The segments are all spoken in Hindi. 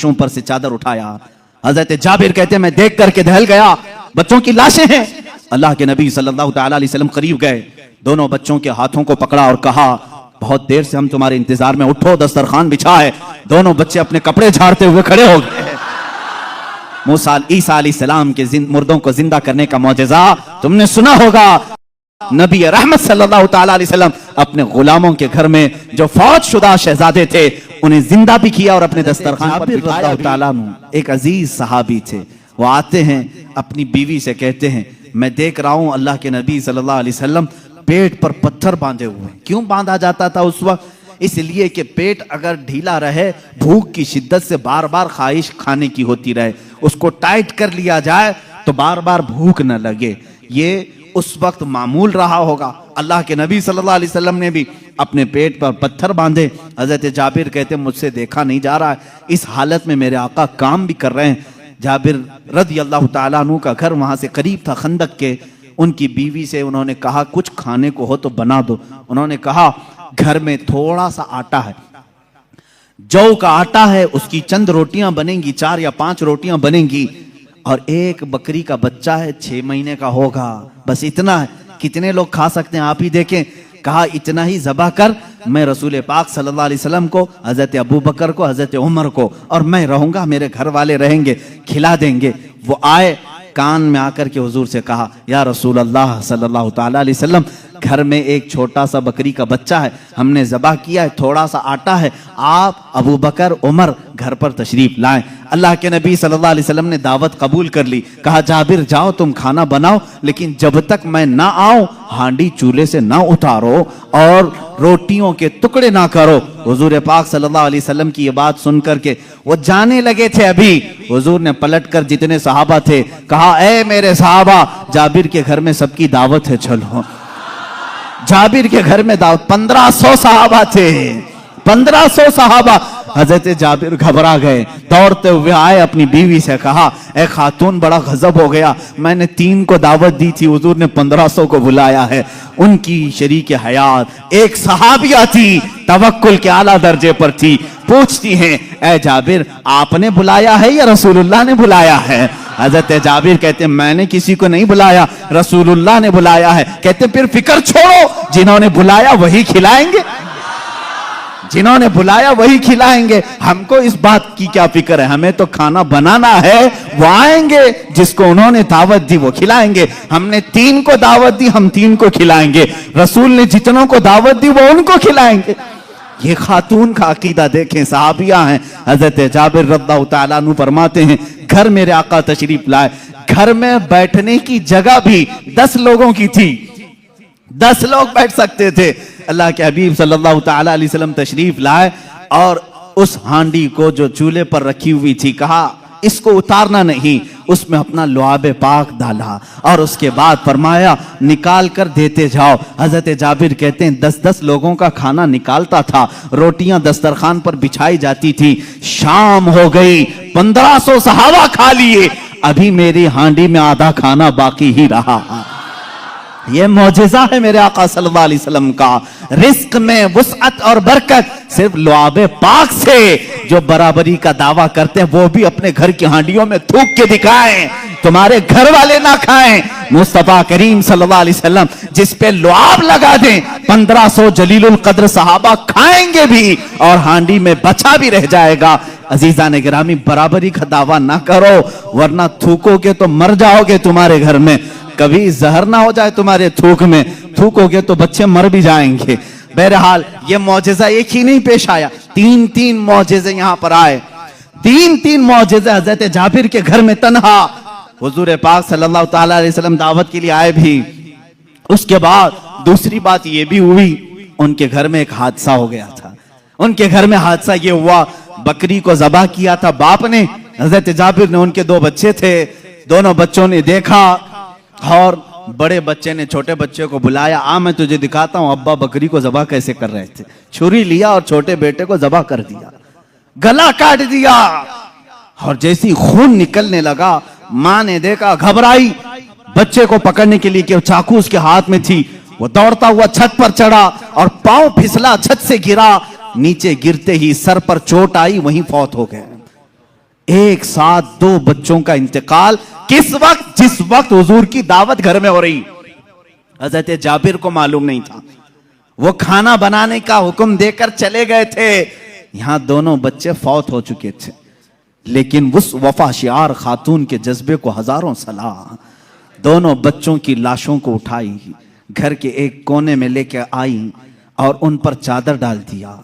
लाशों पर से चादर उठाया। हजरत जाबिर कहते हैं मैं देख करके दहल गया, बच्चों की लाशें हैं। अल्लाह के नबी सल्लल्लाहु अलैहि वसल्लम करीब गए, दोनों बच्चों के हाथों को पकड़ा और कहा बहुत देर से हम तुम्हारे इंतजार में, उठो दस्तरखान बिछा है। दोनों बच्चे अपने कपड़े झाड़ते हुए खड़े हो गए। मूसा ईसा अलैहिस्सलाम के मुर्दों को जिंदा करने का मौजज़ा तुमने सुना होगा। नबी रहमत सल्लल्लाहु अलैहि वसल्लम अपने गुलामों के घर में जो फौज शुदा शहजादे थे उन्हें जिंदा भी किया और अपने दस्तरखान पर बिठाया। एक अजीज सहाबी थे, वो आते हैं अपनी बीवी से कहते हैं मैं देख रहा हूं अल्लाह के नबी सल्लल्लाहु अलैहि वसल्लम पेट पर पत्थर बांधे हुए। क्यों बांधा जाता था उस वक्त? इसलिए कि पेट अगर ढीला रहे, भूख की शिद्दत से बार बार ख्वाहिश खाने की होती रहे, उसको टाइट कर लिया जाए तो बार बार भूख न लगे। ये उस वक्त मामूल रहा होगा। अल्लाह के नबी सल्लल्लाहु अलैहि वसल्लम ने भी अपने पेट पर पत्थर बांधे। हजरत जाबिर कहते मुझसे देखा नहीं जा रहा है, इस हालत में मेरे आका काम भी कर रहे हैं। जाबिर रज़ी अल्लाह तआला अन्हु का घर वहां से करीब था खंदक के। उनकी बीवी से उन्होंने कहा कुछ खाने को हो तो बना दो। उन्होंने कहा घर में थोड़ा सा आटा है, जौ का आटा है, उसकी चंद रोटियां बनेंगी, 4 या 5 रोटियां बनेंगी, और एक बकरी का बच्चा है 6 महीने का होगा, बस इतना है। कितने लोग खा सकते हैं आप ही देखें। कहा इतना ही ज़बह कर, मैं रसूल पाक सल्लल्लाहु अलैहि वसल्लम को, हजरत अबू बकर को, हजरत उमर को, और मैं रहूंगा, मेरे घर वाले रहेंगे, खिला देंगे। वो आए, कान में आकर के हुजूर से कहा या रसूल अल्लाह सल्लल्लाहु ताला अलैहि वसल्लम, घर में एक छोटा सा बकरी का बच्चा है, हमने ज़बह किया है, थोड़ा सा आटा है, आप अबू बकर उमर घर पर तशरीफ लाएं। अल्लाह के नबी सल्लल्लाहु अलैहि वसल्लम ने दावत कबूल कर ली। कहा जाबिर जाओ तुम खाना बनाओ, लेकिन जब तक मैं ना आऊं हांडी चूल्हे से ना उतारो और रोटियों के टुकड़े ना करो। हुजूर पाक सल्लल्लाहु अलैहि वसल्लम की ये बात सुन करके वो जाने लगे थे। अभी हुजूर ने पलट कर जितने सहाबा थे कहा ए मेरे सहाबा, जाबिर के घर में सबकी दावत है, चलो। जाबिर के घर में दावत, 1500 सहाबा थे, 1500 सहाबा। हजरत जाबिर घबरा गए, दौड़ते हुए आए, अपनी बीवी से कहा ए खातून बड़ा गजब हो गया, मैंने 3 को दावत दी थी, हुजूर ने 1500 को बुलाया है। उनकी शरीक हयात एक सहाबिया थी, तवक्कुल के आला दर्जे पर थी। पूछती हैं ए जाबिर आपने बुलाया है या रसूलुल्लाह ने बुलाया है? हजरत जाबिर कहते हैं मैंने किसी को नहीं बुलाया, रसूलुल्लाह ने बुलाया है। कहते फिर फिक्र छोड़ो, जिन्होंने बुलाया वही खिलाएंगे, जिन्होंने बुलाया वही खिलाएंगे। हमको इस बात की क्या फिक्र है, हमें तो खाना बनाना है, वो आएंगे, जिसको उन्होंने दावत दी वो खिलाएंगे। हमने 3 को दावत दी, हम 3 को खिलाएंगे, रसूल ने जितनों को दावत दी वो उनको खिलाएंगे। ये खातून का अकीदा देखें, सहाबिया हैं। हजरत जाबिर रज़ियल्लाहु तआला अन्हु फरमाते हैं घर मेरे आका तशरीफ लाए, घर में बैठने की जगह भी 10 लोगों की थी, 10 लोग बैठ सकते थे। अल्लाह के हबीब सल्लल्लाहु तआला अलैहि वसल्लम तशरीफ लाए और उस हांडी को जो चूल्हे पर रखी हुई थी कहा इसको उतारना नहीं, उसमें अपना लुआब पाक डाला और उसके बाद फरमाया निकाल कर देते जाओ। हजरत जाबिर कहते हैं 10-10 लोगों का खाना निकालता था, रोटियां दस्तरखान पर बिछाई जाती थी। शाम हो गई, 1500 सहाबा खा लिए, अभी मेरी हांडी में आधा खाना बाकी ही रहा। ये मौजिज़ा है मेरे आका सल्लल्लाहु अलैहि वसल्लम का। रिस्क में वुसअत और बरकत सिर्फ लुआबे पाक से जो बराबरी का दावा करते हैं वो भी अपने घर की हांडियों में थूक के दिखाएं, तुम्हारे घर वाले ना खाएं। मुस्तफा करीम सल्लल्लाहु अलैहि वसल्लम जिस पे लुआब लगा दें, 1500 जलीलुल कद्र सहाबा खाएंगे भी और हांडी में बचा भी रह जाएगा। अजीजा ने गिरामी, बराबरी का दावा ना करो वरना थूकोगे तो मर जाओगे तुम्हारे घर में। कभी जहर ना हो जाए तुम्हारे थूक में, थूकोगे तो बच्चे मर भी जाएंगे। बहरहाल ये मौजिज़ा एक ही नहीं पेश आया, 3-3 मौजिज़े यहाँ पर आए, 3-3 मौजिज़े हजरत जाबिर के घर में तन्हा। हुजूर पाक सल्लल्लाहु ताला अलैहि वसल्लम दावत के लिए आए भी। उसके बाद दूसरी बात ये भी हुई, उनके घर में एक हादसा हो गया था। उनके घर में हादसा ये हुआ, बकरी को ज़बह किया था बाप ने, हजरत जाबिर ने, उनके 2 बच्चे थे, दोनों बच्चों ने देखा और बड़े बच्चे ने छोटे बच्चे को बुलाया, आ मैं तुझे दिखाता हूं अब्बा बकरी को ज़बह कैसे कर रहे थे। छुरी लिया और छोटे बेटे को ज़बह कर दिया, गला काट दिया और जैसी खून निकलने लगा मां ने देखा, घबराई, बच्चे को पकड़ने के लिए कि चाकू उसके हाथ में थी, वो दौड़ता हुआ छत पर चढ़ा और पांव फिसला, छत से गिरा, नीचे गिरते ही सर पर चोट आई, वहीं फौत हो गए। एक साथ दो बच्चों का इंतकाल किस वक्त, जिस वक्त हुजूर की दावत घर में हो रही। हजरत जाबिर को मालूम नहीं था, वो खाना बनाने का हुक्म देकर चले गए थे, यहां दोनों बच्चे फौत हो चुके थे। लेकिन उस वफाशियार खातून के जज्बे को हजारों सलाह, दोनों बच्चों की लाशों को उठाई, घर के एक कोने में लेके आई और उन पर चादर डाल दिया।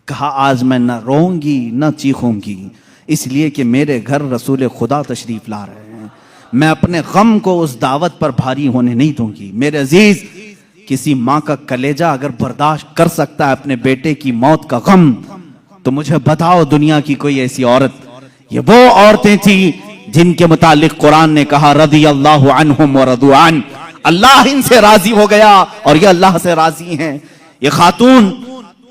कहा आज मैं न रोऊंगी न चीखूंगी, इसलिए कि मेरे घर रसूल खुदा तशरीफ ला रहे हैं। मैं अपने गम को उस दावत पर भारी होने नहीं दूंगी। मेरे अजीज, किसी माँ का कलेजा अगर बर्दाश्त कर सकता है अपने बेटे की मौत का गम, तो मुझे बताओ दुनिया की कोई ऐसी औरत। ये वो औरतें थी जिनके मुतालिक कुरान ने कहा रदी अल्लाहु अन्हुम व रदू अन, अल्लाह इनसे राजी हो गया और ये अल्लाह से राजी हैं। ये खातून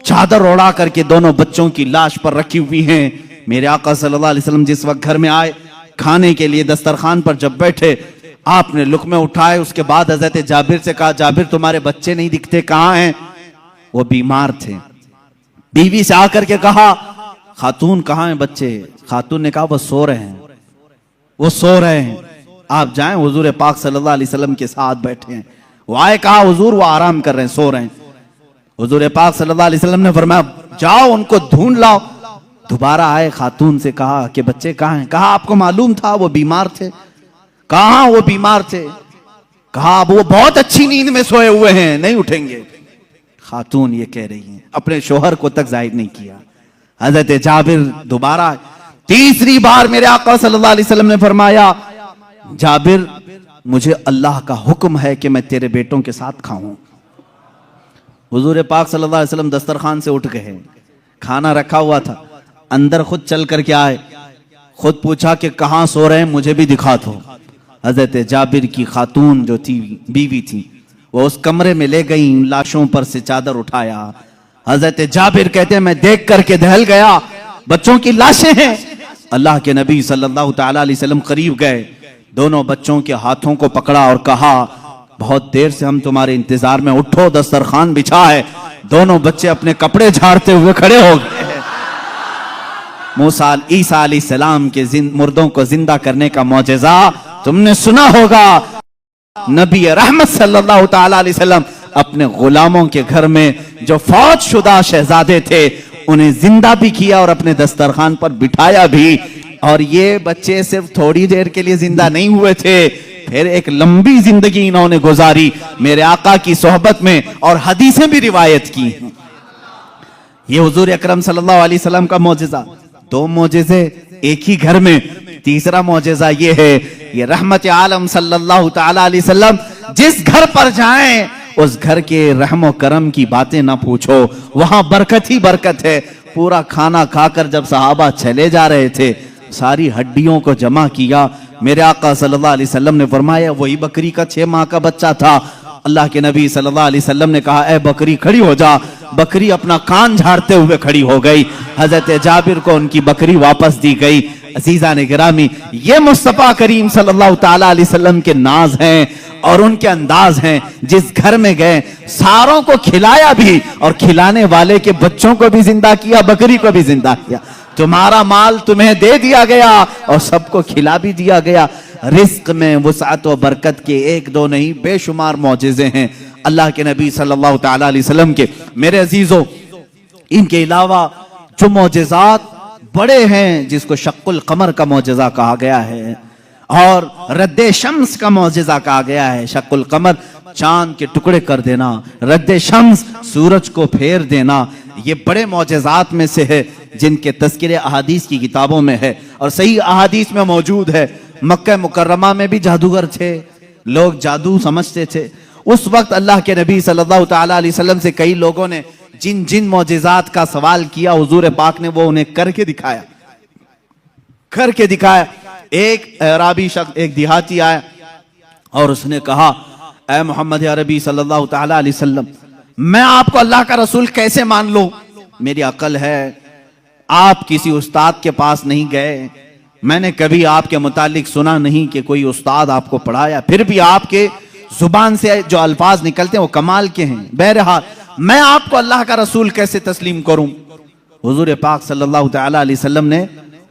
चादर ओढ़ा करके दोनों बच्चों की लाश पर रखी हुई हैं। मेरे आका सल्लल्लाहु अलैहि वसल्लम जिस वक्त घर में आए, खाने के लिए दस्तरखान पर जब बैठे, आपने लुक़मे उठाए। उसके बाद हजरत जाबिर से कहा, जाबिर तुम्हारे बच्चे नहीं दिखते, कहाँ हैं? वो बीमार थे। बीवी से आकर के कहा, खातून कहाँ हैं बच्चे? खातून ने कहा वो सो रहे हैं, वो सो रहे हैं, आप जाएं। हुजूर पाक सल्लल्लाहु अलैहि वसल्लम के साथ बैठे हैं। वो आए, कहा हुजूर वो आराम कर रहे हैं, सो रहे हैं। हुजूर पाक सल्लल्लाहु अलैहि वसल्लम ने फरमाया जाओ उनको ढूंढ लाओ। दोबारा आए, खातून से कहा कि बच्चे कहाँ हैं? कहा आपको मालूम था वो बीमार थे। कहाँ वो बीमार थे? कहा वो बहुत अच्छी नींद में सोए हुए हैं, नहीं उठेंगे। खातून ये कह रही हैं, अपने शोहर को तक जाहिर नहीं किया। हजरत जाबिर दोबारा, तीसरी बार मेरे आका सल्लल्लाहु अलैहि वसल्लम ने फरमाया, जाबिर मुझे अल्लाह का हुक्म है कि मैं तेरे बेटों के साथ खाऊं। हुजूर पाक सल्लल्लाहु अलैहि वसल्लम दस्तरखान से उठ गए, खाना रखा हुआ था, अंदर खुद चल करके आए, खुद पूछा कि कहाँ सो रहे हैं, मुझे भी दिखा दो। हजरत जाबिर की खातून जो थी, बीवी थी, वो उस कमरे में ले गई, लाशों पर से चादर उठाया। हजरत जाबिर कहते हैं मैं देख करके दहल गया, बच्चों की लाशें हैं। अल्लाह के नबी सल्लल्लाहु ताला अलैहि वसल्लम करीब गए, दोनों बच्चों के हाथों को पकड़ा और कहा बहुत देर से हम तुम्हारे इंतजार में, उठो दस्तरखान बिछा है। दोनों बच्चे अपने कपड़े झाड़ते हुए खड़े हो गए। मूसा ईसा अलैहिस्सलाम के मुर्दों को जिंदा करने का मौजज़ा तुमने सुना होगा। नबी रहमत सल्लल्लाहु ताला अलैहि वसल्लम अपने गुलामों के घर में जो फौत शुदा शहजादे थे उन्हें जिंदा भी किया और अपने दस्तरखान पर बिठाया भी। और ये बच्चे सिर्फ थोड़ी देर के लिए जिंदा नहीं हुए थे, फिर एक लंबी जिंदगी इन्होंने गुजारी मेरे आका की सोहबत में और हदीसें भी रिवायत की। ये हुजूर अकरम सल्लल्लाहु अलैहि वसल्लम का मौजज़ा। दो मौजज़े एक ही घर में। तीसरा मौजज़ा ये है, ये रहमत आलम सल्लल्लाहु ताला अलैहि वसल्लम जिस घर पर जाएं उस घर के रहमो करम की बातें ना पूछो, वहां बरकत ही बरकत है। पूरा खाना खाकर जब सहाबा चले जा रहे थे, सारी हड्डियों को जमा किया। मेरे आका सल्लल्लाहु अलैहि वसल्लम ने फरमाया वही बकरी का 6 माह का बच्चा था। अल्लाह के नबी सल्लल्लाहु अलैहि वसल्लम ने कहा ए बकरी खड़ी हो जा। बकरी अपना कान झाड़ते हुए खड़ी हो गई। हजरत जाबिर को उनकी बकरी वापस दी गई। अजीजा ने गिरामी, ये मुस्तफा करीम सल्लल्लाहु ताला अलैहि वसल्लम के नाज हैं और उनके अंदाज हैं। जिस घर में गए सारों को खिलाया भी और खिलाने वाले के बच्चों को भी जिंदा किया, बकरी को भी जिंदा किया। तुम्हारा माल तुम्हें दे दिया गया और सबको खिला भी दिया गया। रिस्क में वुसअत व बरकत के एक दो नहीं बेशुमार मौजज़े हैं अल्लाह के नबी सल्लल्लाहु ताला अलैहि वसल्लम के। मेरे अजीजों, इनके अलावा जो मौजज़ात बड़े हैं, जिसको शक्कुल कमर का मौजज़ा कहा गया है और रद्दे शम्स का मौजज़ा कहा गया है। शक्कुल कमर चांद के टुकड़े कर देना, रद्दे शम्स सूरज को फेर देना, ये बड़े मौजज़ात में से है जिनके तज़किरे अहादीस की किताबों में है और सही अहादीस में मौजूद है। मक्का मुकर्रमा में भी जादूगर थे, लोग जादू समझते थे। उस वक्त अल्लाह के नबी सल्लल्लाहु ताला अलैहि वसल्लम से कई लोगों ने जिन जिन मौजज़ात का सवाल किया, हुजूर पाक ने वो उन्हें करके दिखाया, करके दिखाया। एक अराबी शख्स, एक देहाती आया और उसने कहा ऐ मोहम्मद अरबी सल्लल्लाहु ताला अलैहि वसल्लम, मैं आपको अल्लाह का रसूल कैसे मान लूं? मेरी अकल है, आप किसी उस्ताद के पास नहीं गए, मैंने कभी आपके मुतालिक सुना नहीं कि कोई उस्ताद आपको पढ़ाया, फिर भी आपके जुबान से जो अल्फाज निकलते हैं वो कमाल के हैं। बहरहाल मैं आपको अल्लाह का रसूल कैसे तस्लीम करूं? हुजूर पाक सल्लल्लाहु ताला अलैहि वसल्लम ने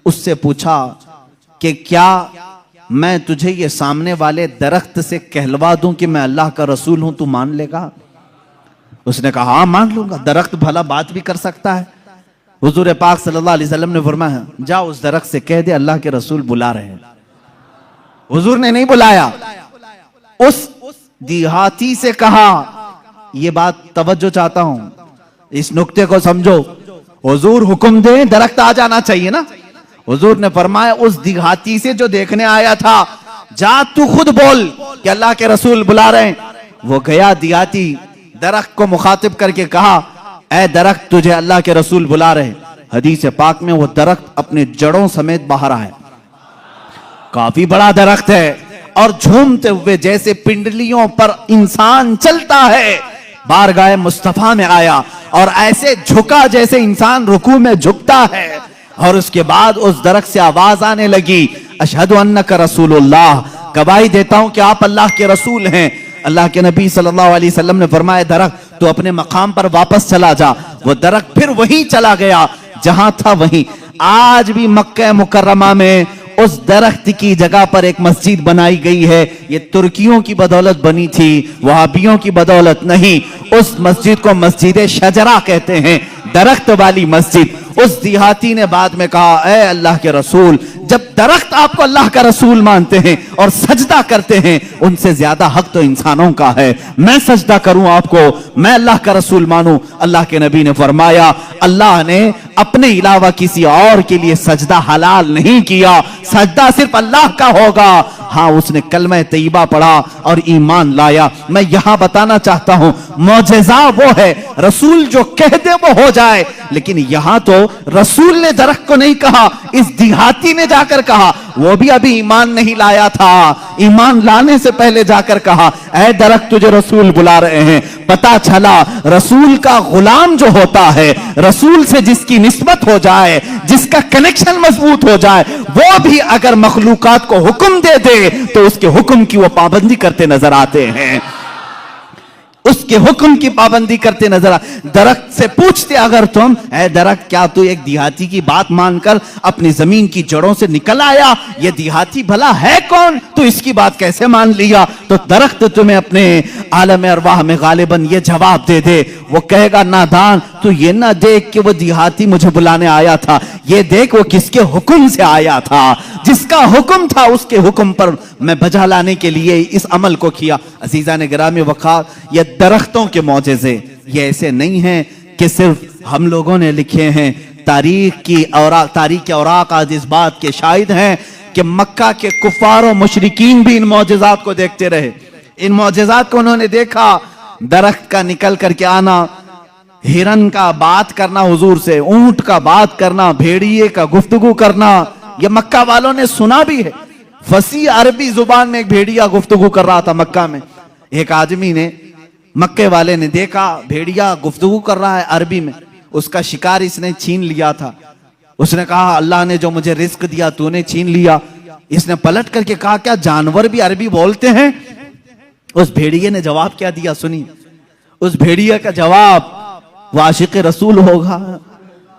उससे पूछा कि क्या मैं तुझे ये सामने वाले दरख्त से कहलवा दूं कि मैं अल्लाह का रसूल हूं, तू मान लेगा? उसने कहा हाँ मान लूंगा, दरख्त भला बात भी कर सकता है। हुजूर पाक सल्लल्लाहु अलैहि वसल्लम ने फरमाया जा उस दरख्त से कह दे अल्लाह के रसूल बुला रहे हैं। हुजूर ने नहीं बुलाया, उस देहाती से कहा, ये बात तवज्जो चाहता हूं, इस नुक्ते को समझो। हुजूर हुक्म दे दरख्त आ जाना चाहिए ना। हुजूर ने फरमाया उस देहाती से जो देखने आया था, जा तू खुद बोल कि अल्लाह के रसूल बुला रहे हैं। वो गया देहाती, दरख्त को मुखातिब करके कहा ऐ दरख्त तुझे अल्लाह के रसूल बुला रहे। हदीस पाक में वो दरख्त अपने जड़ों समेत बाहर आए, काफी बड़ा दरख्त है, और झूमते हुए जैसे पिंडलियों पर इंसान चलता है बारगाह मुस्तफा में आया, और ऐसे झुका जैसे इंसान रुकू में झुकता है। और उसके बाद उस दरख्त से आवाज आने लगी अशहदु अन्नका रसूलुल्लाह, गवाही देता हूं कि आप अल्लाह के रसूल हैं। अल्लाह के नबी सल्लल्लाहु अलैहि वसल्लम ने फरमाया दरख्त तो अपने मकाम पर वापस चला जा। वो दरख्त फिर वहीं चला गया जहां था वहीं। आज भी मक्का मुकर्रमा में उस दरख्त की जगह पर एक मस्जिद बनाई गई है। ये तुर्कियों की बदौलत बनी थी, वहाबियों की बदौलत नहीं। उस मस्जिद को मस्जिद शजरा कहते हैं, दरख्त वाली मस्जिद। उस देहाती ने बाद में कहा ऐ अल्लाह के रसूल, जब दरख्त आपको अल्लाह का रसूल मानते हैं और सजदा करते हैं, उनसे ज्यादा हक तो इंसानों का है। मैं सजदा करूं आपको, मैं अल्लाह का रसूल मानूं। अल्लाह के नबी ने फरमाया अल्लाह ने अपने अलावा किसी और के लिए सजदा हलाल नहीं किया, सजदा सिर्फ अल्लाह का होगा। हाँ, उसने कलमा तैयबा पढ़ा और ईमान लाया। मैं यहां बताना चाहता हूं मौजज़ा वो है, रसूल जो कह दे वो हो जाए। लेकिन यहां तो रसूल ने दरख्त को नहीं कहा, इस देहाती ने जाकर कहा, वो भी अभी ईमान नहीं लाया था, ईमान लाने से पहले जाकर कहा ऐ दरख्त तुझे रसूल बुला रहे हैं। पता चला रसूल का गुलाम जो होता है, रसूल से जिसकी निस्बत हो जाए, जिसका कनेक्शन मजबूत हो जाए, वो भी अगर मखलूकात को हुक्म दे दे तो उसके हुक्म की वो पाबंदी करते नजर आते हैं, उसके हुक्म की पाबंदी करते नजर आ। दरख्त से पूछते अगर तुम ऐ दरख्त क्या तू एक देहाती की बात मानकर अपनी जमीन की जड़ों से निकल आया? ये देहाती भला है कौन, तू इसकी बात कैसे मान लिया? तो दरख्त तुम्हें अपने आलम अरवाह में गालिबन ये जवाब दे दे। वो कहेगा नादान, तू ये ना देख कि वो देहाती मुझे बुलाने आया था, ये देख वो किसके हुक्म से आया था। जिसका हुक्म था उसके हुक्म पर मैं बजा लाने के लिए इस अमल को किया। अजीजा ने गिरामी वक़ार, ये दरख्तों के मौजज़े ये ऐसे नहीं हैं कि सिर्फ हम लोगों ने लिखे हैं। तारीख के औराक आज इस बात के शाहिद हैं कि मक्का के कुफार और मुशरिकीन भी इन मौजज़ात को देखते रहे। इन मौजज़ात को उन्होंने देखा, दरख्त का निकल करके आना, हिरन का बात करना हुजूर से, ऊंट का बात करना, भेड़िए का गुफ्तगू करना, ये मक्का वालों ने सुना भी है। फसी अरबी जुबान में एक भेड़िया गुफ्तगू कर रहा था मक्का में। एक आदमी ने, मक्के वाले ने देखा भेड़िया गुफ्तगू कर रहा है अरबी में, उसका शिकार इसने छीन लिया था। उसने कहा अल्लाह ने जो मुझे रिस्क दिया तूने छीन लिया। इसने पलट करके कहा क्या जानवर भी अरबी बोलते हैं? उस भेड़िए ने जवाब क्या दिया सुनी। उस भेड़िए का जवाब वो आशिक रसूल होगा।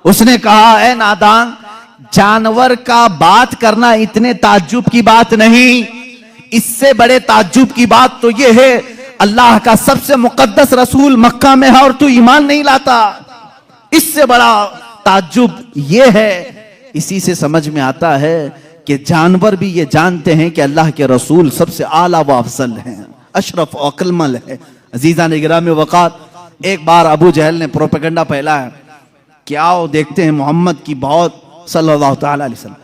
उसने कहा ए नादान, जानवर का बात करना इतने ताज्जुब की बात नहीं, इससे बड़े ताज्जुब की बात तो यह है अल्लाह का सबसे मुकद्दस रसूल मक्का में है और तू ईमान नहीं लाता। इससे बड़ा ताज्जुब यह है। इसी से समझ में आता है कि जानवर भी ये जानते हैं कि अल्लाह के रसूल सबसे आला व अफजल हैं, अशरफ और अक्लमल है। अजीजा ने गिरामी वक़ार, एक बार अबू जहल ने प्रोपेगेंडा फैलाया कि आओ देखते हैं मोहम्मद की बहुत सल्लल्लाहु तआला अलैहि वसल्लम,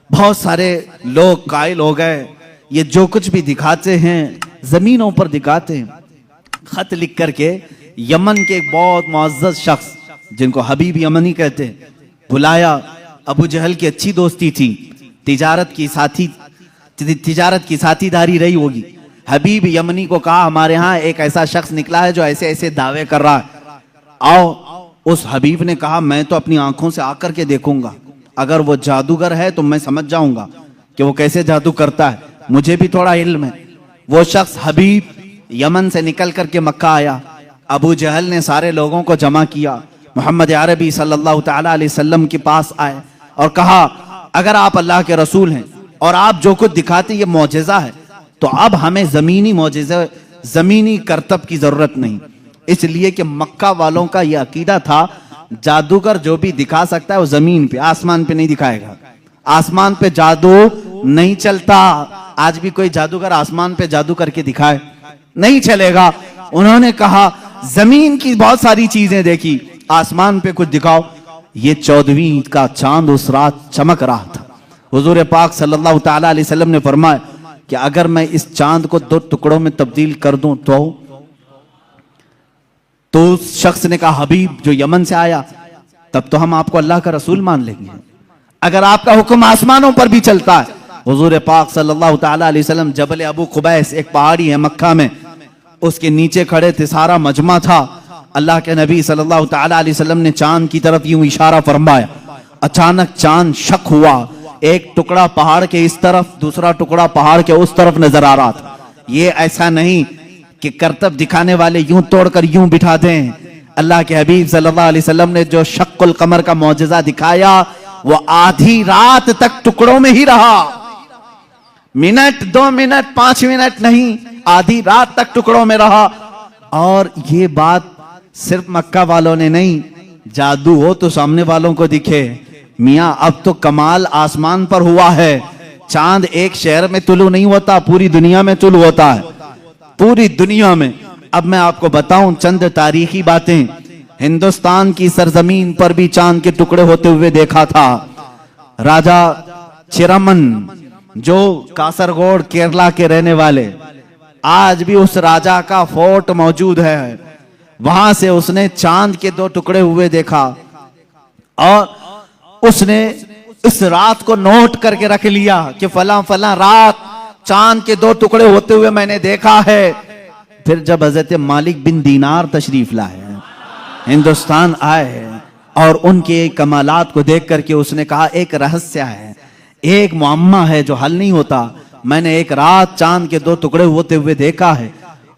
बहुत सारे लोग कायल हो गए, ये जो कुछ भी दिखाते हैं जमीनों पर दिखाते हैं। खत लिख करके यमन के एक बहुत मुअज़्ज़ज़ शख्स जिनको हबीब यमनी कहते हैं बुलाया। अबू जहल की अच्छी दोस्ती थी, तिजारत की साथीदारी रही होगी। हबीब यमनी को कहा हमारे यहाँ एक ऐसा शख्स निकला है जो ऐसे ऐसे दावे कर रहा है, आओ। उस हबीब ने कहा मैं तो अपनी आंखों से आकर के देखूंगा, अगर वो जादूगर है तो मैं समझ जाऊंगा कि वो कैसे जादू करता है, मुझे भी थोड़ा इल्म है। वो शख्स हबीब यमन से निकल करके मक्का आया। अबू जहल ने सारे लोगों को जमा किया, मोहम्मद अरबी सल्लल्लाहु तआला अलैहि वसल्लम के पास आए और कहा अगर आप अल्लाह के रसूल हैं और आप जो कुछ दिखाते ये मौजज़ा है, तो अब हमें जमीनी मौजज़ा, जमीनी करतब की जरूरत नहीं। इसलिए कि मक्का वालों का यह अकीदा था, जादूगर जो भी दिखा सकता है वो जमीन पे, आसमान पे नहीं दिखाएगा। आसमान पे जादू नहीं चलता। आज भी कोई जादूगर आसमान पे जादू करके दिखाए, नहीं चलेगा। उन्होंने कहा जमीन की बहुत सारी चीजें देखी, आसमान पे कुछ दिखाओ। ये 14वीं ईद का चांद उस रात चमक रहा था। हुजूर पाक सल्लल्लाहु तआला अलैहि वसल्लम ने फरमाया कि अगर मैं इस चांद को 2 टुकड़ों में तब्दील कर दूं तो उस शख्स ने कहा, हबीब जो यमन से आया, तब तो हम आपको अल्लाह का रसूल मान लेंगे। अगर आपका हुक्म आसमानों पर भी चलता है। हुजूर पाक सल्लल्लाहु तआला अलैहि वसल्लम जबल अबू कुबैस, एक पहाड़ी है मक्का में, उसके नीचे खड़े थे, सारा मजमा था। अल्लाह के नबी सल्लल्लाहु तआला अलैहि वसल्लम ने चांद की तरफ यूं इशारा फरमाया। अचानक चांद शक हुआ, एक टुकड़ा पहाड़ के इस तरफ, दूसरा टुकड़ा पहाड़ के उस तरफ नजर आ रहा था। ये ऐसा नहीं कि करतब दिखाने वाले यूं तोड़कर यूं बिठा दें। अल्लाह के हबीब सल्लल्लाहु अलैहि वसल्लम ने जो शक्कुल कमर का मौजज़ा दिखाया, वो आधी रात तक टुकड़ों में ही रहा। मिनट, 2 मिनट, 5 मिनट नहीं, आधी रात तक टुकड़ों में रहा। और ये बात सिर्फ मक्का वालों ने नहीं, जादू हो तो सामने वालों को दिखे। मियां अब तो कमाल आसमान पर हुआ है। चांद एक शहर में तुलू नहीं होता, पूरी दुनिया में तुलू होता है, पूरी दुनिया में। अब मैं आपको बताऊं चंद तारीखी बातें। हिंदुस्तान की सरजमीन पर भी चांद के टुकड़े होते हुए देखा था। राजा चिरमन, जो कासरगोड केरला के रहने वाले, आज भी उस राजा का फोर्ट मौजूद है। वहां से उसने चांद के 2 टुकड़े हुए देखा और उसने इस रात को नोट करके रख लिया कि फला फला रात चांद के 2 टुकड़े होते हुए मैंने देखा है। फिर जब हजरत मालिक बिन दीनार तशरीफ लाए, हिंदुस्तान आए और उनके कमालात को देख करके उसने कहा, एक रहस्य है, एक मुअम्मा है जो हल नहीं होता। मैंने एक रात चांद के 2 टुकड़े होते हुए देखा है।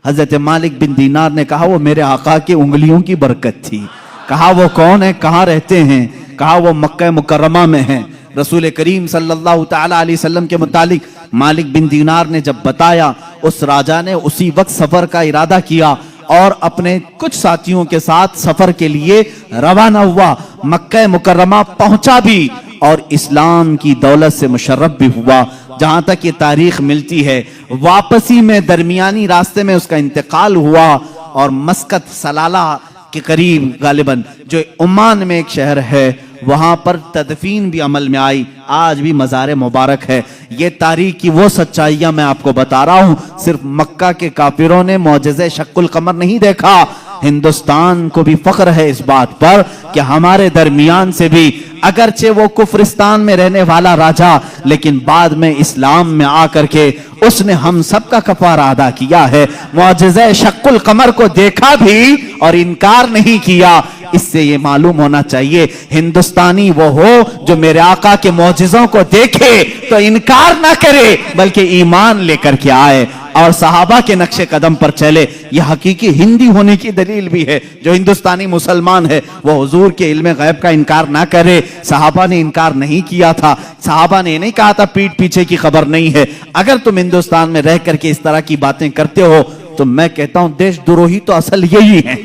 हजरत मालिक बिन दीनार ने कहा, वो मेरे आका की उंगलियों की बरकत थी। कहा वो कौन है, कहाँ रहते हैं? कहा वो मक्का मुकर्रमा में है। रसूल करीम सल्लल्लाहु तआला अलैहि वसल्लम के मुतालिक मालिक बिन दीनार ने जब बताया, उस राजा ने उसी वक्त सफर का इरादा किया और अपने कुछ साथियों के साथ सफर के लिए रवाना हुआ। मक्का मुकर्रमा पहुंचा भी और इस्लाम की दौलत से मुशर्रफ भी हुआ। जहां तक ये तारीख मिलती है, वापसी में दरमियानी रास्ते में उसका इंतकाल हुआ और मस्कत सलाला के करीब गालिबन, जो ओमान में एक शहर है, वहां पर तदफीन भी अमल में आई। आज भी मज़ार मुबारक है। ये तारीख की वो सच्चाइयां मैं आपको बता रहा हूं। सिर्फ मक्का के काफिरों ने मौजज़े शक्कुल कमर नहीं देखा, हिंदुस्तान को भी फख्र है इस बात पर कि हमारे दरमियान से भी, अगरचे वो कुफरिस्तान में रहने वाला राजा, लेकिन बाद में इस्लाम में आकर के उसने हम सब का कफारा अदा किया है। मौजज़े शक्कुल कमर को देखा भी और इनकार नहीं किया। इससे ये मालूम होना चाहिए, हिंदुस्तानी वो हो जो मेरे आका के मौजज़ों को देखे तो इनकार ना करे, बल्कि ईमान लेकर के आए और सहाबा के नक्शे कदम पर चले। यह हकीकी हिंदी होने की दलील भी है। जो हिंदुस्तानी मुसलमान है वो हुजूर के इल्म गैब का इनकार ना करे। सहाबा ने इनकार नहीं किया था। सहाबा ने नहीं कहा था पीठ पीछे की खबर नहीं है। अगर तुम हिंदुस्तान में रह करके इस तरह की बातें करते हो तो मैं कहता हूं देशद्रोही तो असल यही है।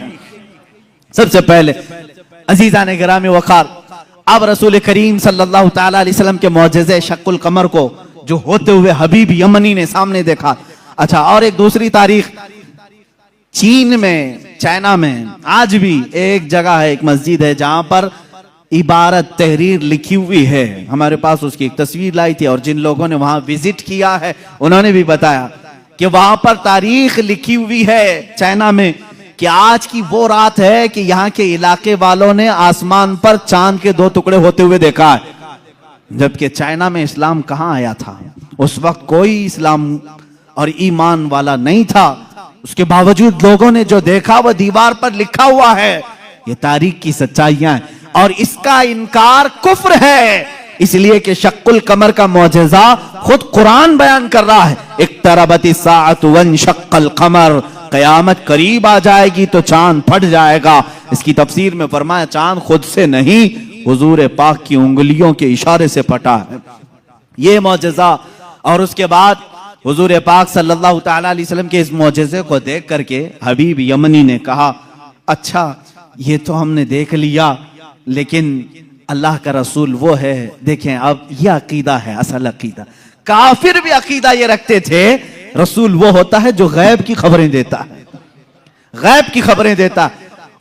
सबसे पहले अजीजान गिरामी वकार, अब रसूल करीम सल्लल्लाहु तआला अलैहि वसल्लम के मौजज़े शक्कुल कमर को जो होते हुए हबीब यमनी ने सामने देखा। अच्छा, और एक दूसरी तारीख, चीन में, चाइना में आज भी एक जगह है, एक मस्जिद है जहां पर इबारत तहरीर लिखी हुई है। हमारे पास उसकी एक तस्वीर लाई थी और जिन लोगों ने वहां विजिट किया है उन्होंने भी बताया कि वहां पर तारीख लिखी हुई है चाइना में कि आज की वो रात है कि यहाँ के इलाके वालों ने आसमान पर चांद के 2 टुकड़े होते हुए देखा है। जबकि चाइना में इस्लाम कहाँ आया था? उस वक्त कोई इस्लाम और ईमान वाला नहीं था। उसके बावजूद लोगों ने जो देखा वो दीवार पर लिखा हुआ है। ये तारीख की सच्चाइयां हैं और इसका इनकार कुफ्र है। इसलिए कि शक्कुल कमर का मौजज़ा खुद कुरान बयान कर रहा है। इक्तरबति साअतु वंशक्कल कमर, कयामत करीब आ जाएगी तो चांद फट जाएगा। इसकी तफसीर में फरमाया चांद खुद से नहीं, हुजूर पाक की उंगलियों के इशारे से फटा है। ये मौजज़ा और उसके बाद हुजूर पाक सल्लल्लाहु ताला अलैहि वसल्लम के इस मौजज़े को देख करके हबीब यमनी ने कहा, अच्छा ये तो हमने देख लिया, लेकिन अल्लाह का रसूल वो है। देखें, अब ये अकीदा है, असल अकीदा। काफिर भी अकीदा ये रखते थे, रसूल वो होता है जो गैब की खबरें देता है, गैब की खबरें देता।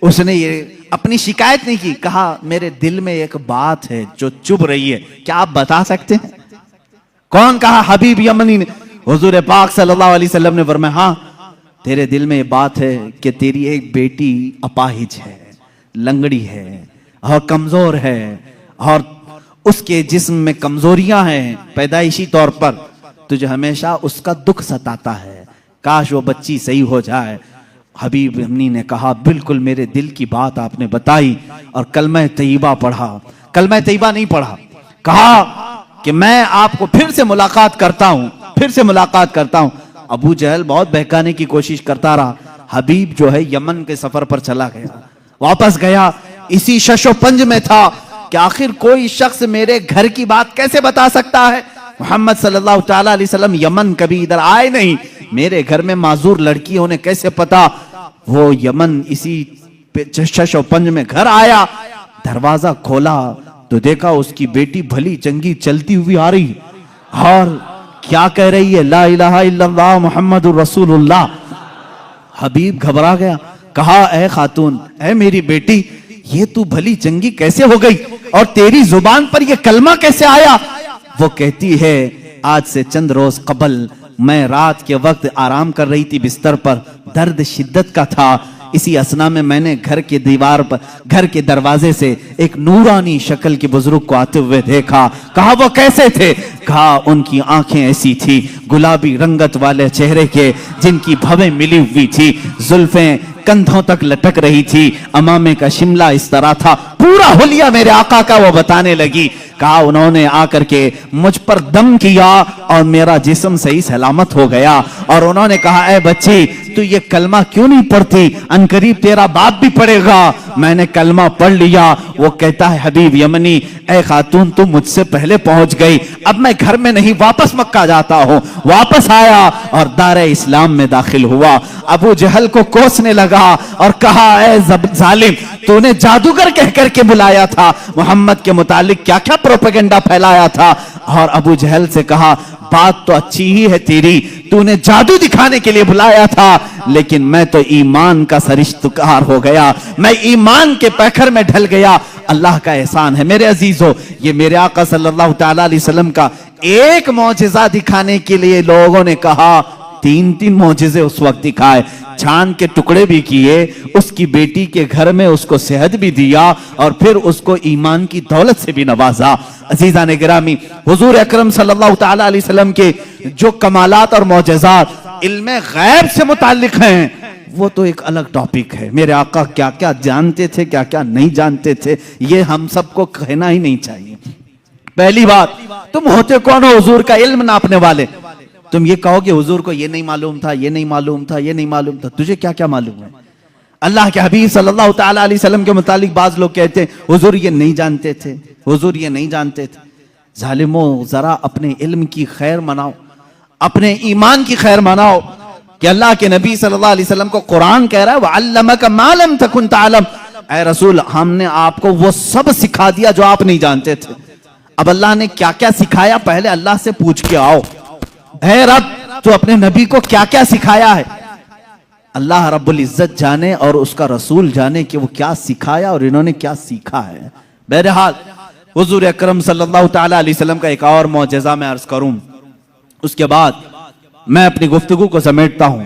उसने ये अपनी शिकायत नहीं की, कहा मेरे दिल में एक बात है जो चुभ रही है, क्या आप बता सकते हैं? कौन कहा? हबीब यमनी ने। हुजूर पाक सल्लल्लाहु अलैहि वसल्लम ने फरमाया, हाँ तेरे दिल में ये बात है कि तेरी एक बेटी अपाहिज है, लंगड़ी है और कमजोर है, और उसके जिस्म में कमजोरियां हैं पैदाइशी तौर पर, तुझे हमेशा उसका दुख सताता है, काश वो बच्ची सही हो जाए। हबीब यमनी ने कहा, बिल्कुल मेरे दिल की बात आपने बताई, और कलमा तैयबा पढ़ा। कलमा तैयबा नहीं पढ़ा, कहा कि मैं आपको फिर से मुलाकात करता हूं, फिर से मुलाकात करता हूं। अबू जहल बहुत बहकाने की कोशिश करता रहा। हबीब जो है यमन के सफर पर चला गया, वापस गया, इसी शशोपंज में था कि आखिर कोई शख्स मेरे घर की बात कैसे बता सकता है। मोहम्मद सल्लल्लाहु ताला अलैहि वसल्लम यमन कभी इधर आए नहीं, मेरे घर में माजूर लड़की होने कैसे पता। वो यमन इसी शशोपंज में घर आया, दरवाजा खोला तो देखा उसकी बेटी भली चंगी चलती हुई आ रही, और क्या कह रही है, ला इलाहा इल्लल्लाह मुहम्मदुर रसूलुल्लाह। हबीब घबरा गया, कहा ए खातून, ए मेरी बेटी, ये तू भली चंगी कैसे हो गई और तेरी जुबान पर ये कलमा कैसे आया? वो कहती है, आज से चंद रोज कबल मैं रात के वक्त आराम कर रही थी बिस्तर पर, दर्द शिद्दत का था, इसी असना में मैंने घर के दीवार पर, घर के दरवाजे से एक नूरानी शक्ल के बुजुर्ग को आते हुए देखा। कहा वो कैसे थे? कहा उनकी आंखें ऐसी थी गुलाबी रंगत वाले चेहरे के, जिनकी भवें मिली हुई थी, जुल्फें कंधों तक लटक रही थी, अमामे का शिमला इस तरह था, पूरा हुलिया मेरे आका का वो बताने लगी। कहा उन्होंने आकर के मुझ पर दम किया और मेरा जिस्म सही सलामत हो गया, और उन्होंने कहा, ए बच्ची तू ये कलमा क्यों नहीं पढ़ती, अनकरीब तेरा बाप भी पढ़ेगा। मैंने कलमा पढ़ लिया। वो कहता है हबीब यमनी, ए खातून तू मुझसे पहले पहुंच गई, अब मैं घर में नहीं वापस मक्का जाता हूं। वापस आया और दारे इस्लाम में दाखिल हुआ। अबू जहल को कोसने लगा और कहा, ए जालिम, तूने जादूगर कह करके बुलाया था, मोहम्मद के मुतालिक क्या क्या प्रोपेगेंडा फैलाया था। और अबू जहल से कहा, बात तो अच्छी ही है तेरी, तूने जादू दिखाने के लिए बुलाया था, लेकिन मैं तो ईमान का सरिश्तेदार हो गया, मैं ईमान के पैखर में ढल गया। अल्लाह का एहसान है मेरे अजीजों, ये मेरे आका सल्लल्लाहु ताला अलैहि वसल्लम का एक मौजिजा दिखाने के लिए लोगों ने कहा, तीन तीन मौजिजे उस वक्त दिखाए, चांद के टुकड़े भी किए, उसकी बेटी के घर में उसको सेहत भी दिया, और फिर उसको ईमान की दौलत से भी नवाजा। अजीजा ने गिरामी, हुजूर अकरम सल्लल्लाहु ताला अलैहि वसल्लम के जो कमालात और मौजज़ात इल्मे गैब से मुताल्लिक हैं, वो तो एक अलग टॉपिक है। मेरे आका क्या क्या जानते थे, क्या क्या नहीं जानते थे, ये हम सबको कहना ही नहीं चाहिए। पहली बात, तुम होते कौन हो हुजूर का इल्म नापने वाले? तुम ये कहोगे हुजूर को ये नहीं मालूम था, ये नहीं मालूम था, ये नहीं मालूम था, तुझे क्या क्या मालूम है? अल्लाह के हबीब सल्लल्लाहु ताला अलैहि वसल्लम के मुतालिक बाज लोग कहते हैं, हुजूर ये नहीं जानते थे, हुजूर ये नहीं जानते थे। जालिमो, जरा अपने इल्म की खैर मनाओ, अपने ईमान की खैर मनाओ कि अल्लाह के नबी सल्लल्लाहु अलैहि वसल्लम को कुरान कह रहा है, वअल्लमका मा लम तकुन तअलम, ऐ रसूल हमने आपको वो सब सिखा दिया जो आप नहीं जानते थे। अब अल्लाह ने क्या क्या सिखाया, पहले अल्लाह से पूछ के आओ, ऐ रब तू अपने नबी को क्या क्या सिखाया है? अल्लाह रब्बुल इज्जत जाने और उसका रसूल जाने कि वो क्या सिखाया और इन्होंने क्या सीखा है। बहरहाल हुजूर अकरम सल्लल्लाहु ताला अलैहि वसल्लम का एक और मौजज़ा मैं अर्ज करूं, उसके बाद मैं अपनी गुफ्तगू को समेटता हूं।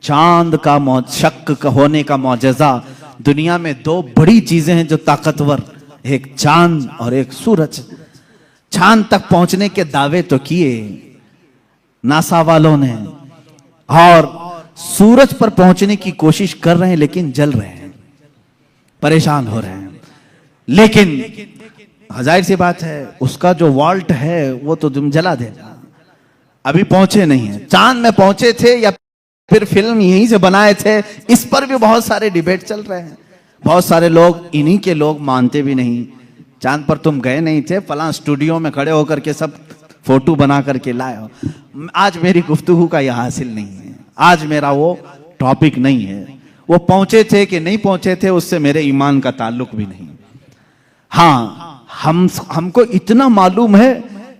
चांद का शक का होने का मौजज़ा। दुनिया में दो बड़ी चीजें हैं जो ताकतवर, एक चांद और एक सूरज। चांद तक पहुंचने के दावे तो किए नासा वालों ने, और सूरज पर पहुंचने की कोशिश कर रहे हैं, लेकिन जल रहे हैं, परेशान हो रहे हैं। लेकिन जाहिर सी बात है उसका जो वॉल्ट है वो तो तुम जला देगा। अभी पहुंचे नहीं है। चांद में पहुंचे थे या फिर फिल्म यहीं से बनाए थे, इस पर भी बहुत सारे डिबेट चल रहे हैं। बहुत सारे लोग, इन्हीं के लोग मानते भी नहीं, चांद पर तुम गए नहीं थे, फलां स्टूडियो में खड़े होकर के सब फोटो बना करके लाए हो। आज मेरी गुफ्तगू का यह हासिल नहीं है, आज मेरा वो टॉपिक नहीं है। वो पहुंचे थे कि नहीं पहुंचे थे उससे मेरे ईमान का ताल्लुक भी नहीं। हाँ, हमको इतना मालूम है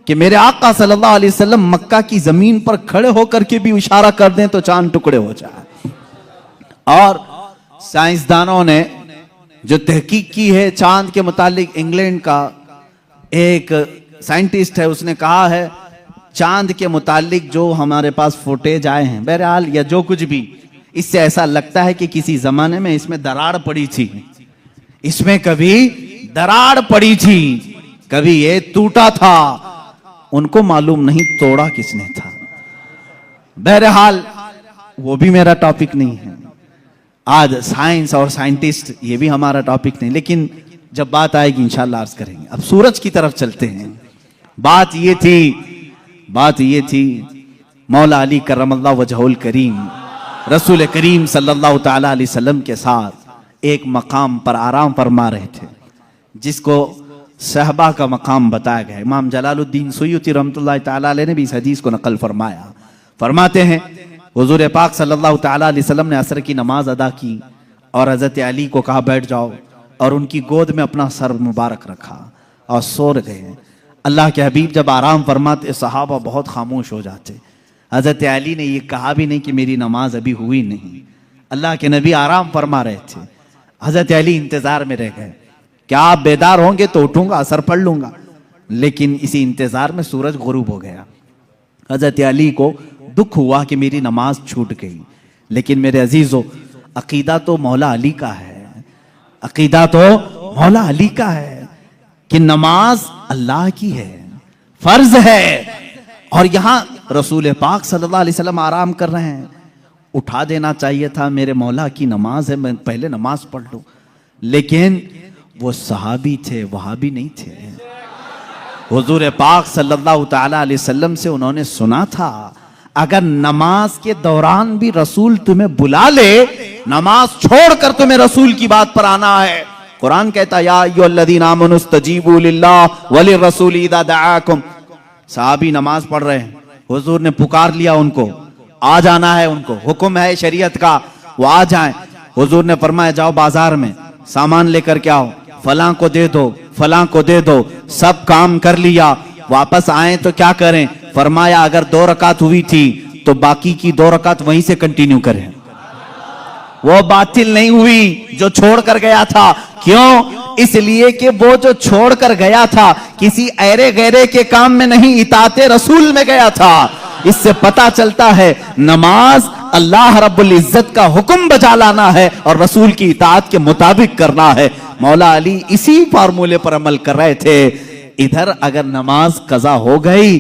कि मेरे आका सल्लल्लाहु अलैहि वसल्लम मक्का की जमीन पर खड़े होकर के भी इशारा कर दें तो चांद टुकड़े हो जाए। और साइंसदानों ने जो तहकीक की है चांद के मुतालिक, इंग्लैंड का एक साइंटिस्ट है, उसने कहा है चांद के मुतालिक जो हमारे पास फुटेज आए हैं, बहरहाल या जो कुछ भी, इससे ऐसा लगता है कि किसी जमाने में इसमें दरार पड़ी थी, इसमें कभी दरार पड़ी थी, कभी ये टूटा था। उनको मालूम नहीं तोड़ा किसने था। बहरहाल वो भी मेरा टॉपिक नहीं है आज, साइंस और साइंटिस्ट ये भी हमारा टॉपिक नहीं, लेकिन जब बात आएगी इंशाल्लाह अर्ज करेंगे। अब सूरज की तरफ चलते हैं। बात ये थी मौला अली करमल्लाहु वजहुल करीम रसूल करीम सल्लल्लाहु ताला अलैहि वसल्लम के साथ एक मकाम पर आराम फरमा रहे थे, जिसको सहबा का मकाम बताया गया। इमाम जलालुद्दीन सुयूती रहमतुल्लाह ताला अलैह ने भी इस हदीस को नकल फरमाया। फरमाते हैं हुजूर पाक सल्लल्लाहु ताला अलैहि वसल्लम ने असर की नमाज अदा की और हजरत अली को कहा बैठ जाओ, और उनकी गोद में अपना सर मुबारक रखा और सो गए। अल्लाह के हबीब जब आराम फरमाते सहाबा बहुत खामोश हो जाते। हजरत अली ने ये कहा भी नहीं कि मेरी नमाज अभी हुई नहीं, अल्लाह के नबी आराम फरमा रहे थे। हजरत अली इंतजार में रह गए, क्या आप बेदार होंगे तो उठूंगा असर पढ़ लूंगा, लेकिन इसी इंतजार में सूरज गुरूब हो गया। हजरत अली को दुख हुआ कि मेरी नमाज छूट गई, लेकिन मेरे अजीजों अकीदा तो मौला अली का है, अकीदा तो मौला अली का है कि नमाज अल्लाह की है, फर्ज है। और यहां रसूल पाक सल्लल्लाहु अलैहि वसल्लम आराम कर रहे हैं, उठा देना चाहिए था, मेरे मौला की नमाज है, मैं पहले नमाज पढ़ लूं। लेकिन वो सहाबी थे, वहाबी नहीं थे। हुजूर पाक सल्लल्लाहु ताला अलैहि वसल्लम से उन्होंने सुना था अगर नमाज के दौरान भी रसूल तुम्हें बुला ले, नमाज छोड़कर तुम्हें रसूल की बात पर आना है। कुरान कहता या अय्युहल्लज़ीना आमनू इस्तजीबू लिल्लाह वलिर्रसूल इज़ा दआकुम। साहबी नमाज पढ़ रहे हैं, हुजूर ने पुकार लिया उनको, आ जाना है, उनको हुक्म है शरीयत का, वो आ जाएं। हुजूर ने फरमाया जाओ बाजार में सामान लेकर के आओ, फलां को दे दो, फलां को दे दो। सब काम कर लिया, वापस आए तो क्या करें? फरमाया अगर 2 रकात हुई थी तो बाकी की 2 रकात वहीं से कंटिन्यू करें, वो बातिल नहीं हुई जो छोड़ कर गया था। क्यों? इसलिए कि वो जो छोड़ कर गया था किसी ऐरे गैरे के काम में नहीं, इताते रसूल में गया था। इससे पता चलता है नमाज अल्लाह रब्बुल इज्जत का हुक्म बजा लाना है और रसूल की इताअत के मुताबिक करना है। मौला अली इसी फार्मूले पर अमल कर रहे थे। इधर अगर नमाज कजा हो गई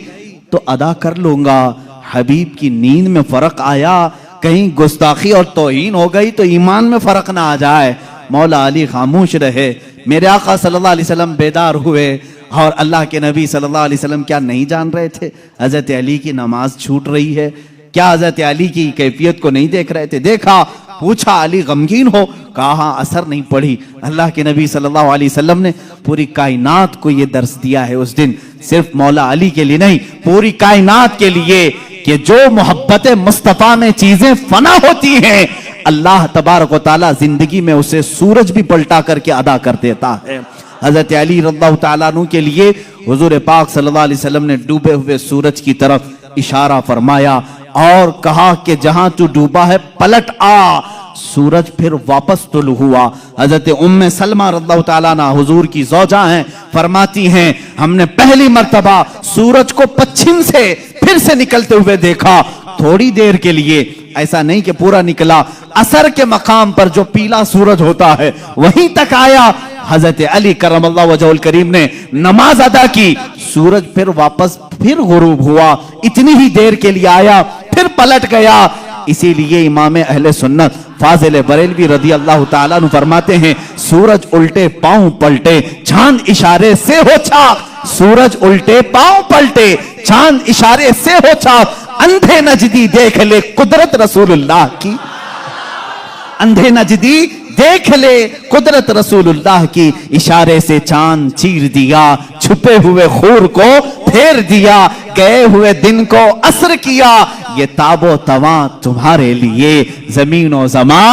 तो अदा कर लूंगा, हबीब की नींद में फर्क आया, कहीं गुस्ताखी और तौहीन हो गई तो ईमान में फर्क ना आ जाए। मौला अली खामोश रहे। मेरे आका सल्लल्लाहु अलैहि वसल्लम बेदार हुए और अल्लाह के नबी सल्लल्लाहु अलैहि वसल्लम क्या नहीं जान रहे थे हजरत अली की नमाज छूट रही है? क्या हजरत अली की कैफियत को नहीं देख रहे थे? देखा, पूछा अली गमगीन हो, कहा असर नहीं पड़ी। अल्लाह के नबी सल्लल्लाहु अलैहि वसल्लम ने पूरी कायनात को यह दर्स दिया है उस दिन, सिर्फ मौला अली के लिए नहीं, पूरी कायनात के लिए, कि जो मोहब्बत मुस्तफा में चीजें फना होती हैं, अल्लाह तबारक व तआला जिंदगी में उसे सूरज भी पलटा करके अदा कर देता है। हजरत अली रज़ियल्लाहु तआला अन्हु के लिए हुजूर पाक सल्लल्लाहु अलैहि वसल्लम ने डूबे हुए सूरज की तरफ इशारा फरमाया और कहा कि जहां तू डूबा है पलट आ। सूरज फिर वापस तुलू हुआ। हजरत उम्मे सलमा रज़ियल्लाहु तआला अन्हा हुजूर की ज़ौजा हैं, फरमाती हैं हमने पहली मर्तबा सूरज को पश्चिम से फिर से निकलते हुए देखा, थोड़ी देर के लिए, ऐसा नहीं कि पूरा निकला। असर के मकाम पर जो पीला सूरज होता है वहीं तक आया। हजरत अली करमल्लाहु वजहुल करीम ने नमाज अदा की, सूरज फिर वापस फिर गुरूब हुआ, इतनी ही देर के लिए आया फिर पलट गया। इसीलिए इमाम अहले सुन्नत फाजिल बरेलवी रदी अल्लाह ताला अन्हु फरमाते हैं सूरज उल्टे पांव पलटे चांद इशारे से हो छा। सूरज उल्टे पांव पलटे चांद इशारे से हो छा। अंधे नजदी देख ले कुदरत रसूलुल्लाह की, अंधे नजदी देख ले कुदरत रसूलुल्लाह की, इशारे से चांद चीर दिया, छुपे हुए खूर को फेर दिया, गए हुए दिन को असर किया, ये ताबो तवा तुम्हारे लिए, जमीनो जमा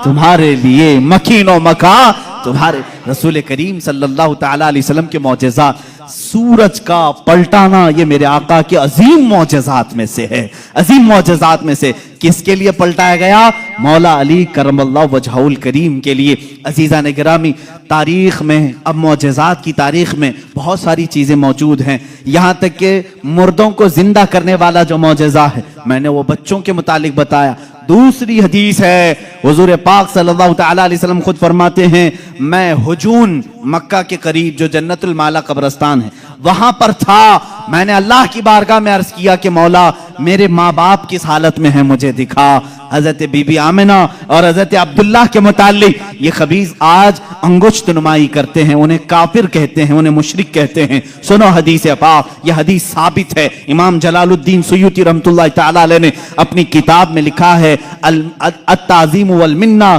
तुम्हारे लिए, मकीनो मका तुम्हारे। रसूल करीम सल्लल्लाहु ताला अलैहि वसल्लम के मौजज़ात, सूरज का पलटाना ये मेरे आका के अजीम मौजज़ात में से है, अजीम मौजज़ात में से। किसके लिए पलटाया गया? मौला अली करमल्लाहु वजहुल करीम के लिए। अजीज़ा ने गिरामी, तारीख में, अब मौजज़ात की तारीख में बहुत सारी चीज़ें मौजूद हैं, यहाँ तक कि मुर्दों को जिंदा करने वाला जो मौजज़ा है, मैंने वो बच्चों के मुतालिक बताया। दूसरी हदीस है, हुजूर पाक सल्लल्लाहु ताला अलैहि वसल्लम खुद फरमाते हैं, मैं हुजून मक्का के करीब जो जन्नतुल माला कब्रस्तान है वहां पर था, मैंने अल्लाह की बारगाह में अर्ज किया कि मौला मेरे माँ बाप किस हालत में है मुझे दिखा। हजरत बीबी आमिना और हजरत अब्दुल्लाह के मुतालिक ये खबीस आज अंगुश्त नुमाई करते हैं, उन्हें काफिर कहते हैं, उन्हें मुशरिक कहते हैं। सुनो हदीस पाक, यह हदीस साबित है। इमाम जलालुद्दीन सुयूती रहमतुल्लाह तआला अलैह ने अपनी किताब में लिखा है अत-ताज़ीम वल मिन्ना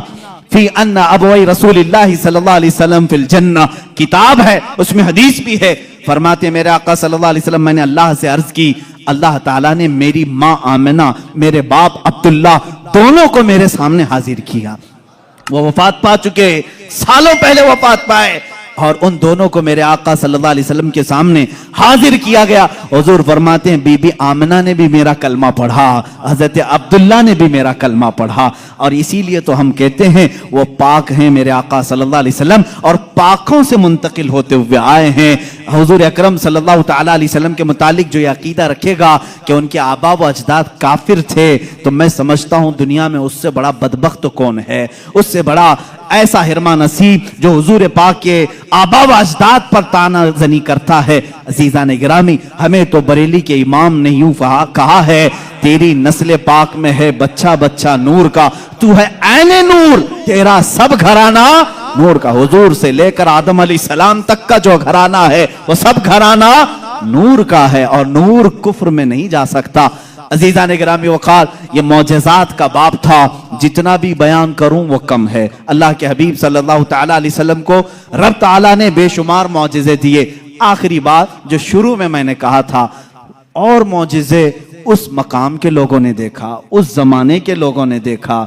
फी अन्ना अबवाई रसूलिल्लाह सल्लल्लाहु अलैहि वसल्लम फिल जन्नह, किताब है उसमें हदीस भी है। फरमाते मेरे आका सल्लल्लाहु अलैहि वसल्लम, मैंने अल्लाह से अर्ज की, अल्लाह ताला ने मेरी माँ आमिना, मेरे बाप अब्दुल्ला दोनों को मेरे सामने हाजिर किया। वो वफात पा चुके, सालों पहले वफात पाए, और उन दोनों को मेरे आका सल्लल्लाहु अलैहि वसल्लम के सामने हाजिर किया गया। हुजूर फरमाते हैं बीबी आमिना ने भी मेरा कलमा पढ़ा, हजरत अब्दुल्ला ने भी मेरा कलमा पढ़ा, और इसीलिए तो हम कहते हैं वो पाक हैं मेरे आका सल्लल्लाहु अलैहि वसल्लम, और पाकों से मुंतकिल होते हुए आए हैं। हुजूर अकरम सल्लल्लाहु ताला अलैहि वसल्लम के मुतालिक जो ये अकीदा रखेगा कि उनके आबा व अजदाद काफिर थे, तो मैं समझता हूँ दुनिया में उससे बड़ा बदबख्त कौन है, उससे बड़ा ऐसा हिरमा नसीब जो हुजूर पाक के आबा व अजदाद पर ताना जनी करता है। अजीजा ने गिरामी, हमें तो बरेली के इमाम ने यूं कहा है, तेरी नस्ल पाक में है बच्चा बच्चा नूर का, तू है ऐने नूर, तेरा सब घराना नूर का। हुजूर से लेकर आदम अलैहिस्सलाम तक का जो घराना है वो सब घराना नूर का है, और नूर कुफ्र में नहीं जा सकता। अजीजा ने गिरामी वक़ार, ये मौजज़ात का बाब था, जितना भी बयान करूं वो कम है। अल्लाह के हबीब सल्लल्लाहु ताला अलैहि वसल्लम को रब ताला ने बेशुमार मौजज़े दिए। आखिरी बात जो शुरू में मैंने कहा था, और मौजज़े उस मकाम के लोगों ने देखा, उस जमाने के लोगों ने देखा।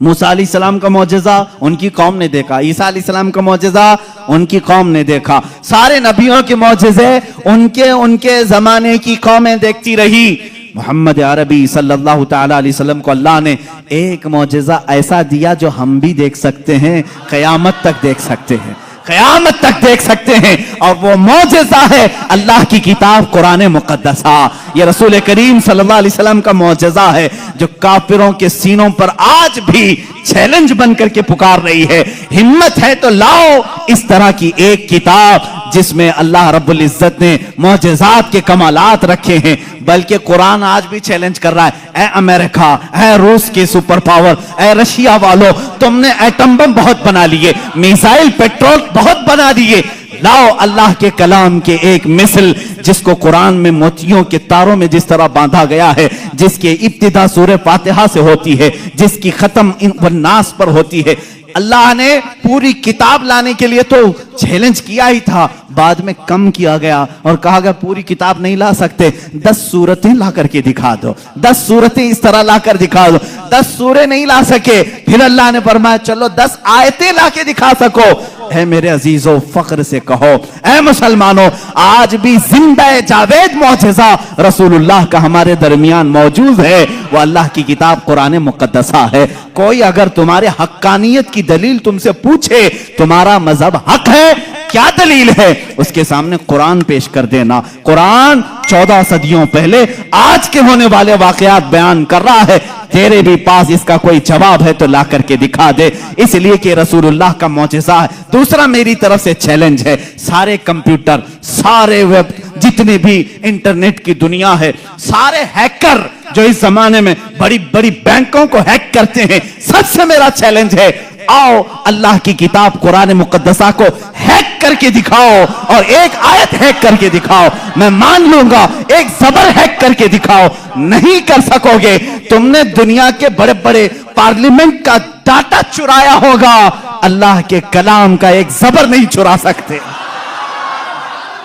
मूसा अलैहिस्सलाम का मौजज़ा उनकी कौम ने देखा, ईसा अलैहिस्सलाम का मौजज़ा उनकी कौम ने देखा, सारे नबियों के मौजज़े उनके जमाने की कौमें देखती रही। मोहम्मद अरबी सल्लल्लाहु ताला अलैहि वसल्लम को अल्लाह ने एक मौजज़ा ऐसा दिया जो हम भी देख सकते हैं, क़यामत तक देख सकते हैं, क़यामत तक देख सकते हैं, और वो मौजज़ा है अल्लाह की किताब कुरान मुक़द्दसा। ये रसूल करीम सल्लल्लाहु अलैहि वसल्लम का मौजज़ा है जो काफिरों के सीनों पर आज भी चैलेंज बन करके पुकार रही है। हिम्मत है तो लाओ इस तरह की एक किताब जिसमें अल्लाह रब्बुल इज्जत ने मौजज़ात के कमालात रखे हैं। बल्कि कुरान आज भी चैलेंज कर रहा है, ए अमेरिका, ए रूस के सुपर पावर, ए रशिया वालों, तुमने एटम बम बहुत बना लिए, मिसाइल पेट्रोल बहुत बना दिए, लाओ अल्लाह के कलाम के एक मिसल जिसको कुरान में मोतियों के तारों में जिस तरह बांधा गया है, जिसके इब्तिदा सूरह फातिहा से होती है, जिसकी खत्म वन्नास पर होती है। अल्लाह ने पूरी किताब लाने के लिए तो चैलेंज किया ही था, बाद में कम किया गया और कहा गया पूरी किताब नहीं ला सकते, 10 सूरतें ला करके दिखा दो, 10 सूरतें इस तरह ला कर दिखा दो। 10 सूरे नहीं ला सके, फिर अल्लाह ने फरमाया चलो 10 आयतें ला के दिखा सको। है मेरे अजीजों, फख्र से कहो, ऐ मुसलमानों, आज भी जिंदा जावेद मौजज़ा रसूलुल्लाह का हमारे दरमियान मौजूद है, वो अल्लाह की किताब कुरान मुक़द्दसा है। कोई अगर तुम्हारे हक्कानियत की दलील तुमसे पूछे, तुम्हारा मजहब हक है, क्या दलील है, उसके सामने कुरान पेश कर देना। कुरान 14 सदियों पहले आज के होने वाले वाकयात बयान कर रहा है, तेरे भी पास इसका कोई जवाब है तो ला करके दिखा दे, इसलिए कि रसूलुल्लाह का मौजज़ा है। दूसरा मेरी तरफ से चैलेंज है, सारे कंप्यूटर, सारे वेब, जितने भी इंटरनेट की दुनिया है, सारे हैकर जो इस जमाने में बड़ी बड़ी बैंकों को हैक करते हैं, सबसे मेरा चैलेंज है, आओ अल्लाह की किताब कुरान मुकद्दसा को हैक करके दिखाओ और एक आयत हैक करके दिखाओ, मैं मान लूंगा। एक जबर हैक करके दिखाओ, नहीं कर सकोगे। तुमने दुनिया के बड़े बड़े पार्लियामेंट का डाटा चुराया होगा, अल्लाह के कलाम का एक जबर नहीं चुरा सकते।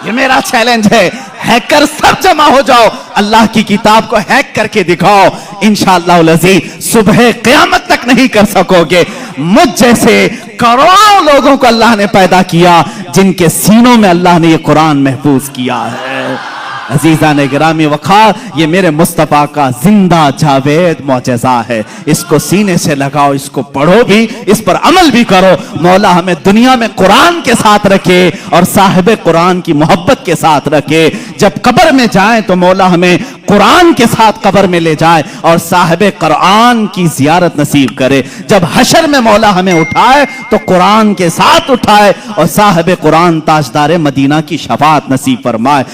ये मेरा चैलेंज है, हैकर सब जमा हो जाओ, अल्लाह की किताब को हैक करके दिखाओ। इंशाअल्लाह अज़ीज़ सुबह क़यामत तक नहीं कर सकोगे। मुझ जैसे करोड़ों लोगों को अल्लाह ने पैदा किया, जिनके सीनों में अल्लाह ने ये कुरान महफूज किया है। अजीजा ने गिरामी वखार, ये मेरे मुस्तफ़ा का जिंदा जावेद मौजज़ा है। इसको सीने से लगाओ, इसको पढ़ो भी, इस पर अमल भी करो। मौला हमें दुनिया में कुरान के साथ रखे और साहिब कुरान की मोहब्बत के साथ रखे। जब कब्र में जाए तो मौला हमें कुरान के साथ कब्र में ले जाए और साहिब कुरान की जियारत नसीब करे। जब हशर में मौला हमें उठाए तो कुरान के साथ उठाए और साहिब कुरान ताजदार मदीना की शफाअत नसीब फरमाए।